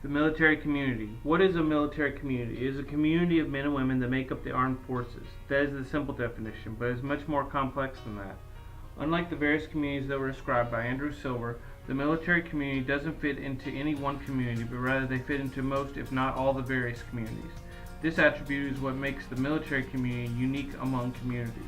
The military community. What is a military community? It is a community of men and women that make up the armed forces. That is the simple definition, but it is much more complex than that. Unlike the various communities that were described by Andrew Silver, the military community doesn't fit into any one community, but rather they fit into most, if not all, the various communities. This attribute is what makes the military community unique among communities.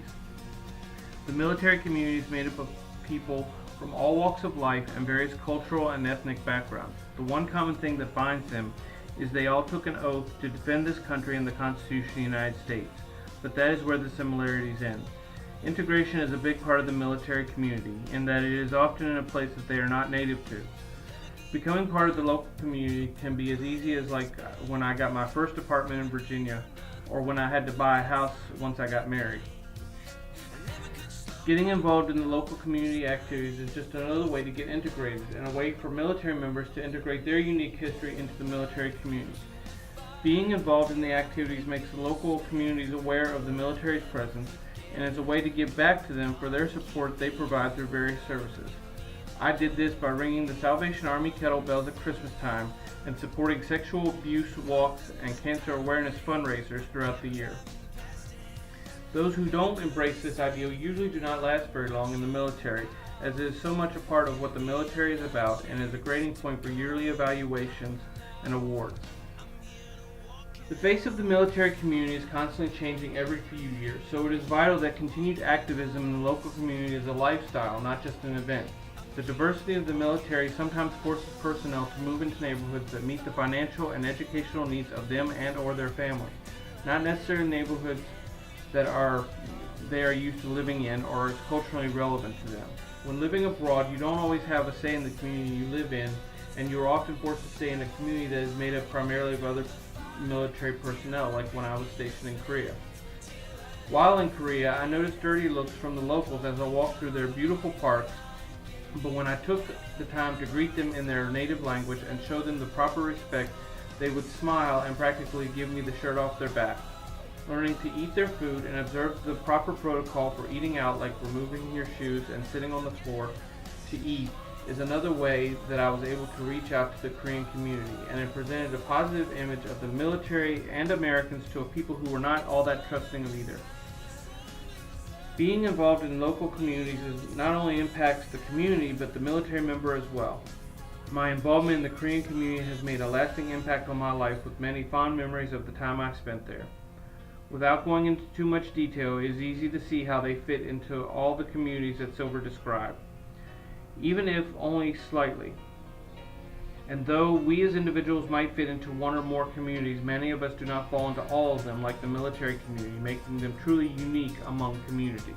The military community is made up of people from all walks of life and various cultural and ethnic backgrounds. The one common thing that binds them is they all took an oath to defend this country and the Constitution of the United States, but that is where the similarities end. Integration is a big part of the military community, in that it is often in a place that they are not native to. Becoming part of the local community can be as easy as like when I got my first apartment in Virginia, or when I had to buy a house once I got married. Getting involved in the local community activities is just another way to get integrated, and a way for military members to integrate their unique history into the military community. Being involved in the activities makes the local communities aware of the military's presence, and is a way to give back to them for their support they provide through various services. I did this by ringing the Salvation Army kettlebells at Christmas time and supporting sexual abuse walks and cancer awareness fundraisers throughout the year. Those who don't embrace this ideal usually do not last very long in the military, as it is so much a part of what the military is about and is a grading point for yearly evaluations and awards. The face of the military community is constantly changing every few years, so it is vital that continued activism in the local community is a lifestyle, not just an event. The diversity of the military sometimes forces personnel to move into neighborhoods that meet the financial and educational needs of them and or their family, not necessarily neighborhoods that they are used to living in or is culturally relevant to them. When living abroad, you don't always have a say in the community you live in, and you are often forced to stay in a community that is made up primarily of other military personnel, like when I was stationed in Korea. While in Korea, I noticed dirty looks from the locals as I walked through their beautiful parks, but when I took the time to greet them in their native language and show them the proper respect, they would smile and practically give me the shirt off their back. Learning to eat their food and observe the proper protocol for eating out, like removing your shoes and sitting on the floor to eat, is another way that I was able to reach out to the Korean community, and it presented a positive image of the military and Americans to a people who were not all that trusting of either. Being involved in local communities not only impacts the community, but the military member as well. My involvement in the Korean community has made a lasting impact on my life, with many fond memories of the time I spent there. Without going into too much detail, it is easy to see how they fit into all the communities that Silver described, even if only slightly. And though we as individuals might fit into one or more communities, many of us do not fall into all of them like the military community, making them truly unique among communities.